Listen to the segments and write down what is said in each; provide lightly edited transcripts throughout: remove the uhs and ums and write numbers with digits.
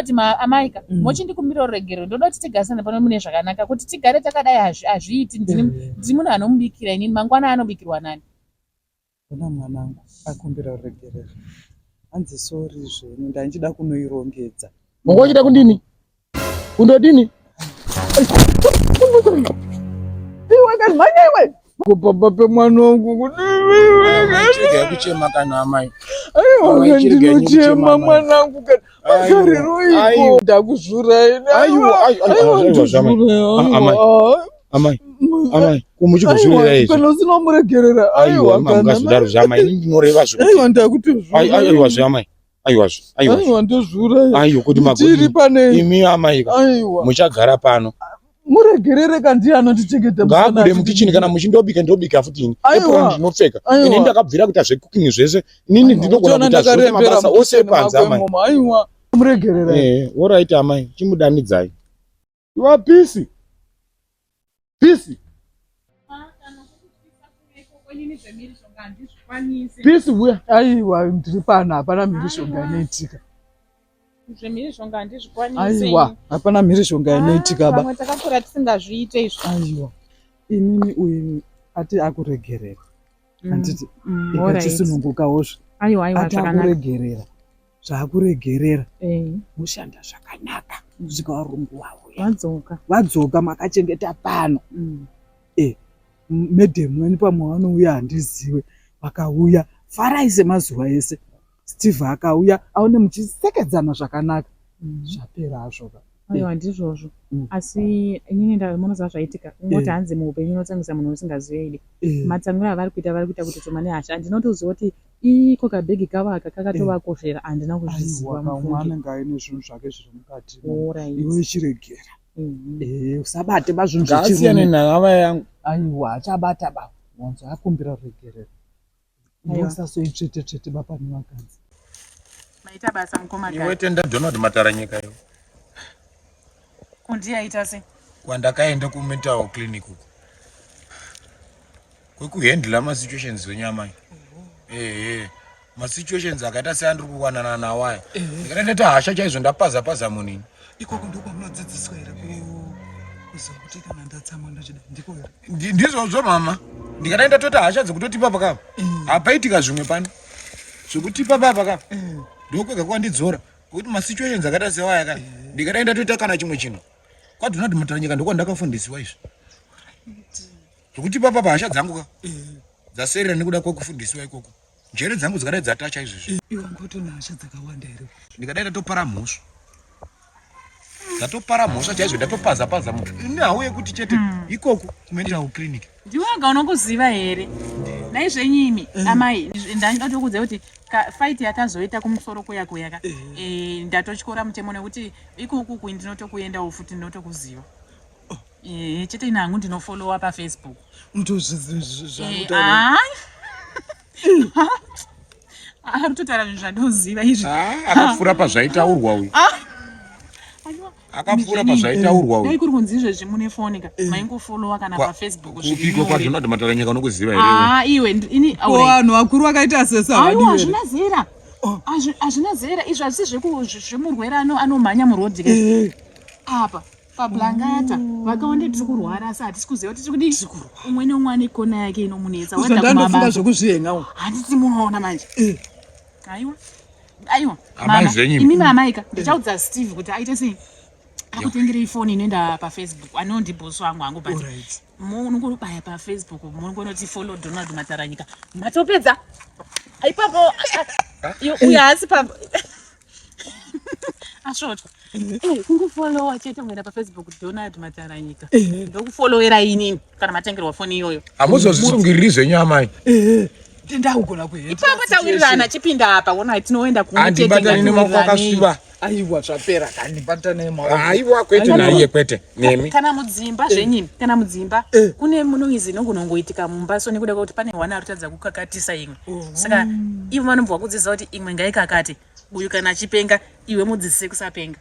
kuti amaika mochindikumbira uregero ndoda kuti tigarisane pano mune zvakanaka kuti tigare takadai hazviiti ndiri munhu anomubikira inini mangwana anobikirwa nani. Bona mwanangu akumbira uregero hanzi sori zvino ndanchida kunoirongedza. Mangwachida kundini kundodini iwe kanimanya iwe kupapa pemwana wangu kuti kuchema kana amai. aiwa ndinochema mwanangu kana mazariro iko ndakuzvura ine Amai kumuchikuzvurira izvi kana usina muregerera aiwa mangazvidaro zvamai ndinoreva zvikuti aiwa ndakutozvura aiwa zvamai aiwa ndozvura aiwa kuti tiri pane imi amai aiwa muchagara pano muregerere kandi anotichengeta ngabude mukichini kana muchindobika ndobika futi ini epura ndinopfeka ini ndakabvira kuita zvekukingi zvese nini ndinogona kuita zvose mabasa ose panze amai aiwa muregerera alright amai chimudanidzai iwa pisi pisi uya aiwa ndiri pano hapana mhirishonga inoitika zvemhirishonga handizvikwanisi. aiwa hapana mhirishonga inoitika vamwe takakura tisingazviite izvo. aiwa inini uyu ati akuregerera handiti ikachisunungukawozvo ati akuregerera zvaakuregerera mushanda zvakanaka kusvika varungu wauya vadzoka makachengeta pano medhemu weni pamwe vanouya handiziwe vakauya farai semazuva ese Steve akauya aone muchisekedzana zvakanaka zvapera azvoka. Aiwa ndizvozvo asi inini ndamunoziva zvaitika ngoti hanzi muupenyu unotsamwisa munhu usingazivi matsamwiro avari kuita kuti toma nehasha handinotoziva kuti iko kabhegi kavo aka kakatovakoshera handina kuzviziva. Mumwe anenge aine zvinhu zvake zviri mukati iwe chiregera usabate mazvinhu zvasiyane nahama yangu. aiwa achabata baba wanzo akumbira regerera ndosasoitsvete baba nevakadzi maita basa mukoma iwe tenda Donald Mataranyika iwe kundiyaita se kwandakaenda kumental clinic uko kwekuhandla masituations wenyama masituations akaita seandiri kuwanana nawo aya ndikatoita hasha chaizvo ndapaza munini ikoko ndokwamunodzidziswa here kuziva kuti kana ndatsamwa ndachida ndiko ndizvozvo mama ndikadaenda tota hasha dzekutotipa pakapa hapaitika zvimwe pano zvekutipa pakapa ndokwega kwandidzora kuti masituations akaita sewaya kana ndikadaenda toita kana chimwe chinhu kwaDonald Mataranyika ndoko ndakafundisiwa izvi zvekutipa pahasha dzangu ka dzaserera nekuda kwekufundisiwa ikoko njere dzangu dzikadai dzatacha izvizvi iwe ngoto nahasha dzakawanda here ndikadaenda topara mhosva ndatopara mhosva chaizvo ndatopaza muntu inahauye kuti chete ikoko kumental clinic ndiwega unokuziva here naizvenyimi amai ndatokudza kuti fight yatazoita kumusoro kuyaka ndatotyora mutemo nekuti ikuku ndinotokuendawo futi ndinotokuziva chete ina hangu ndinofollowa pafacebook ari kutotara zvinhu zvandoziva izvi akapfuura pazvaitaurwa uyu akapfuura pazvaitaurwa uyu dai kuri kunzi izvezvi mune foni ka maingofollowa kana pafacebook kupiko kwaDonald Mataranyika unokuziva here iwe ini vanhu vakuru vakaita aiwa hazvina zera hazvina zera izvi hazisi zvemurwere anomhanya murodhi apa pablangata vakaonde tiri kurwara asi hatisi kuziva kuti tiri kudii umwe neumwe ane kona yake inomunetsa ndanofunga zvekuzvihengawo handiti munoona manje aiwa imi mamaika ndichaudza Steve kuti aite sei akutengerei foni inoenda pafacebook anondibhosi wangu hangu but munongobaya pafacebook munongonoti follow Donald Mataranyika matopedza aipapo uya hasi asvotwa kungofollowa chete kungoenda pafacebook Donald Mataranyika ndokufollowera inini kana matengerwa foni iyoyo hamuzozvisungiriri zvenyamai ndaugona kuheta ipapo tawirirana chipinda apa ona tinoenda kundibatani nemaoko akasviba aiwa zvapera kanibatane aiwa kwete naiye kwete nemi kana mudzimba zvenyini kana mudzimba kune munoizi inongonoitika mumba so nekuda kwekuti pane wana arikutadza kukakatisa imwe saka ivo vanobva kudzidzisa kuti imwe ngaikakate uyu kana achipenga iwe mudzidzise kusapenga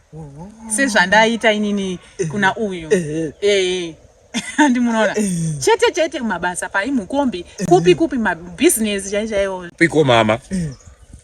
sezvandaita inini kuna uyu ndimunoona chete mabasa pai mukombi kupi mabhizinesi chaichaiwo piko mama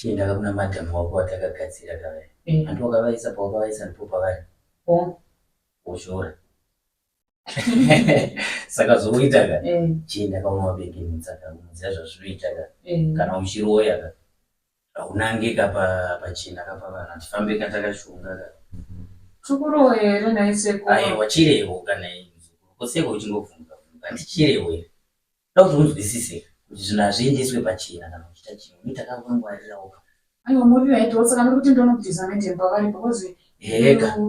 Chienda kuna madhamu wako watakagadzira kare. Antu wakavaisa pawakaisa ndipo pavari. Ushora. Saka zoita ka. Chienda kauna wabeke mutsaka mudziya zvazvinoita ka. Kana uchiroya ka. Unangeka pachina kapa vanhu tifambe katakashunga ka. Chukuroya renaiseko. Wachirewo kana izvo. Koseko uchingovhunga. Ndichirewo. Dauti unzwisise kuti zvinhu hazviendeswe pachina kana kuchita chinhu. Unoita kakangwarirawo. Aiwa muri raitowo saka muri kuti ndono kuti zamende pavari because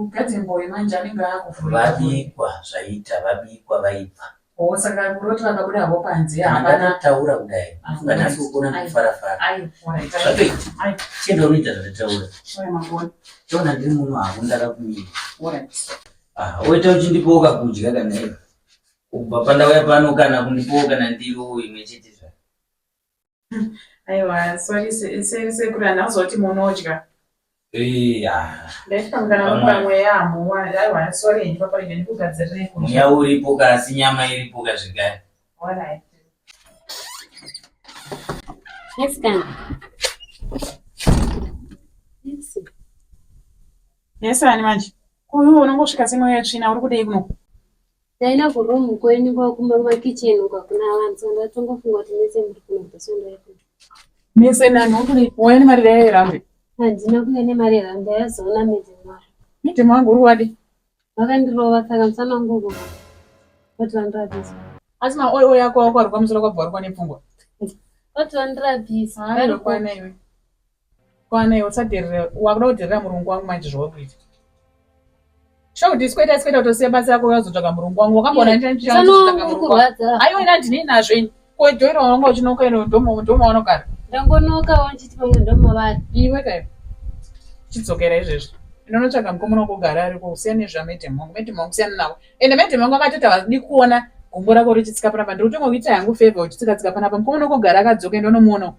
gadzimbo yemanje anenge akuvhura. Vabikwa zvaita vabikwa vaibva. Saka kuroti vakabuda hapo panze hapana taura kudai. Kana sikukona kufarafara. Zvatoita. Chienda unoita zvataura. Chona ndiri munhu hakundara kumira. Woita uchindipoka kudya kana iwe. Kubva pandauya pano kana kundipoka kana ndiro imwe chete zva. Aiwa, sorry sekuru handazoti munodya. Ndaitangana mupamwe yambo. Aiwa, sorry papa ndikugadzirire kudya. Mweya uripo kasi nyama iripo kazvigare. Alright. Yes, can. Yes, ani manje. Kuyo unongosvika semwe yatsvina uri kudei kuno. Ndaina kuroom kwenyu kwa kitchen uko kuna vanhu ndatongofunga kuti nese muri kuno kusonda yako. Nese nani uri wani mari yarambe. Handina kuya nemari yarambe yazona medzimari. Miti mwangu uri wadi. Vakandirova saka musana ngugo. Kuti vandirabisa. Asi ma oil yako wako ari kwamusoro kwabva ari kwane pfungwa. Kuti vandirabisa. Ari kwane iwe. Kwane iwe usadirire wakuda kudirira murungu wangu manje zvokuita. Shau diskweta utosiya basa yako uyazotsvaka murungu wangu wakambona ndichitsvaka murungu wangu. Aiwa ina ndini nazvo ini. Kodhoira wangu uchinoka ino ndomo wanogara. Ndangonoka wanchiti pamwe ndomo vari. Iwe kai. Chidzokera izvezvi. Inonotsvaka mukomana wokugara ariko usiyana nezvamete mhangu. Mete mhangu usiyana nawo. Ende mete mhangu akatoti havadi kuona gumbo rako richitsika panapa. Ndiri kutongokuita yangu favor uchitsika panapa. Mukomana wokugara akadzoka ndonomuonawo.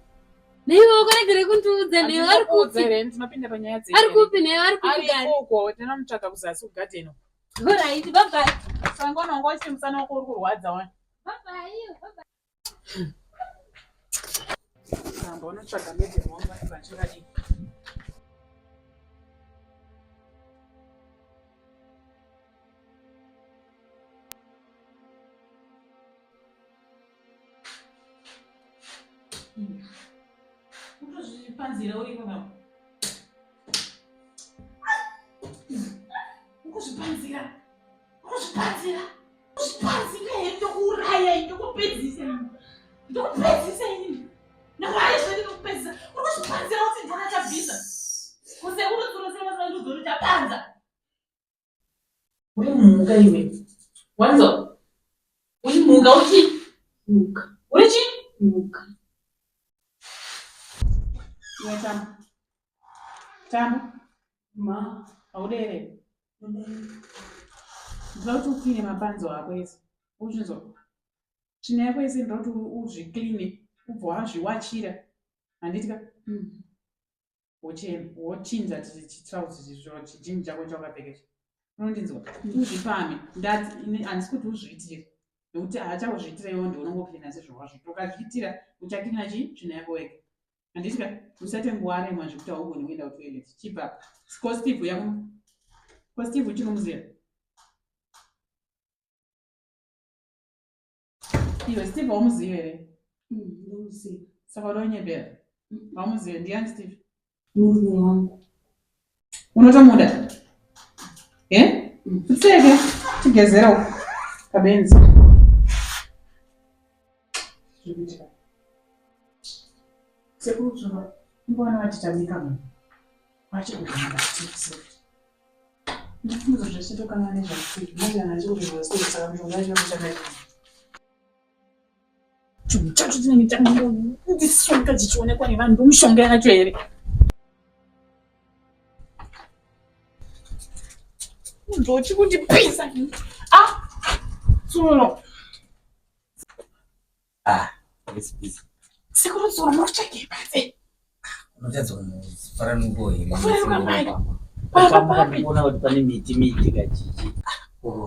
Niwe ukaregere kundiudza newe ari kuudza ndinopinda panyaya dzenyu. Ari kupi newe ari kupi gani? Ari uko ndinomutsvaka kuzasi kugadheni. Alright, bye bye. Sangona wangu wachiti musana wako uri kurwadza wa. Bye bye. Samba unotsvaga mete mhangu vachingadi. Panzira uripo ngapo. Ukuzvipanzira. Ndokuuraya ndokupedzisa ini. Ndokupedzisa ini. Nakai ndinokupedzisa. Ukuzvipanzira kuti ndona chabvisa. Kuse unotsorotsera basa ndozori chapanza. Uri mhuka iwe. Wanzo? Uri mhuka uchi? Mhuka. Uri chi? Mhuka. Tamu. Ma. Audere. Ndoti ukwine mapanzo ako ese. Uzvinzwa. Tsvina yako ese ndoti uzvikline. Ubva wazviwachira. Handitika? Wochinja chitrauzi chijini chako chawakapfeka. Unondinzwa? Uzvipame. Handisi kuti uzviitire. Nokuti haachakuzviitira iwo ndounongokina sezvawazviita. Ukazviitira uchakina tsvina yako wega. Handitika? Usati nguware mwazvikuti haugoni kuenda kutoilet. Chipa. Steve yako. Steve uchinomuziva. Iwe Steve wamuziva here? Ndomuziva. Saka udaonyebera. Wamuziva ndiani Steve? Murume wangu. Unotomuda? Utseke. Tigezerawo. Kabenzi. Zvibitika. Sekuzva. Mbona vatitamika munhu. Vachikugamba tipsi. Ndifundzo zvese tokanga nezvasiki. Mwana achikuzvivasiki saka mishonga yacho kuchakaita. Chinhu chacho chinenge changondisonga chichionekwa nevanhu ndomishonga yacho here. Munhu uchikundipisa. Tsuro. Sekuru tsuro muchake base. Unotadza kufara nungoyi. Kufara mai. Papa ndikuona kuti pane miti kachiji.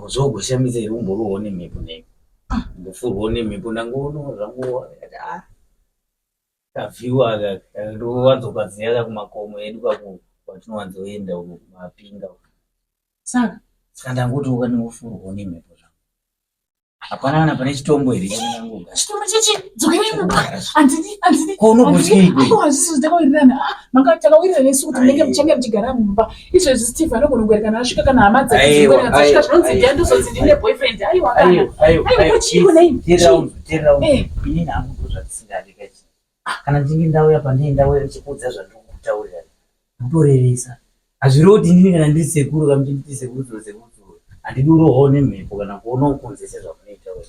Zvogoshamisa here umboriwo nemhepo nei. Ndofurwawo nemhepo ndangoona zvangu. kavhiwa ndowanzokaziya kumakomo edu kwatinowanzoenda uko kumapinga Saka ndangoti ukaningofurwa nemhepo zvangu hapana kana pane chitombo here chanangoga chitombo chichi dzokerai mumba handini konokutyiko hazvisi takawirirana manga takawirirana nesu kuti munenge muchange muchigara mumba izvezvi Steve anogona kuwerekana asvika kana hama dzakasvika zvinonzi ndiandozodzi ndine boyfriend aiwa kana chiiko nei ini nangu ndozvatisingandikachi kana ndinge ndauya pandei ndauya chikudza zvandiri kutaurira mutoreresa hazvirevo kuti ndini kana ndiri sekuru kamuti ndiri sekuru handidi urohwawo nemhepo kana kuona ukunze sezvamunoita we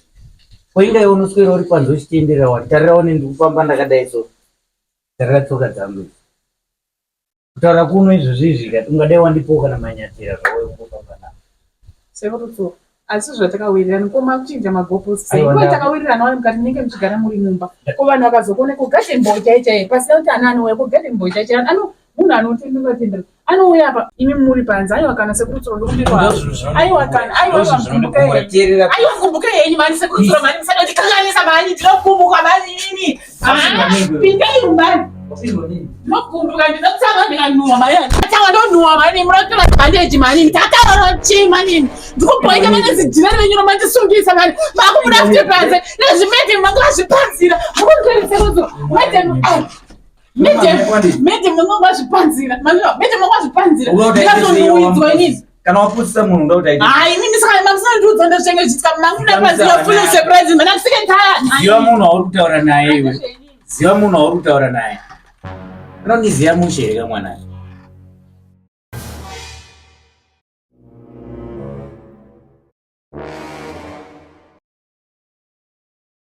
poinga unoswera uri panze uchitenderera wati tarirawo ndiri kufamba ndakadai so tarira tsoka dzangu kutaura kuno izvozvi kati ungadai wandipowo kana manyatira zvawe ungofamba navo sekutotsoka asi zvatakawirirana koma kuchinja magoposi sei takawirirana wari mukati munenge muchigara muri mumba ko vanhu vakazokuoneka kugade mbocha chaiye pasina kuti ana anouya kugade mbocha chaiye munhu anotendera tendera anouya apa imi muri panze aiwa kana sekurutsoro ndokumbirwa aiwa kana aiwa kumbuka yenyu mani sekurutsoro mani musada kuti kanganisa mani ndinokumbuka mani ini pindai mumbani nokumbuka ndinotsava ndikanuwa mani tatawa ndonuwa mani munotora bandeji mani tatawa chi mani ndikupoika mani zijirani venyu romandisungisa mani makumuda kuti panze nezvimete mangazvipanzira hakunkeri sekurutsoro mete mangazvipanzira mete mangazvipanzira ndikazondiuidzwa inini kana waputisa munhu ndokuti inini saka mamusina ndiudza ndosvenge chitika mamuda paziva full surprise mana kusike taya ziva munhu auri kutaura naye iwe ziva munhu auri kutaura naye unondiziva mushe here kamwana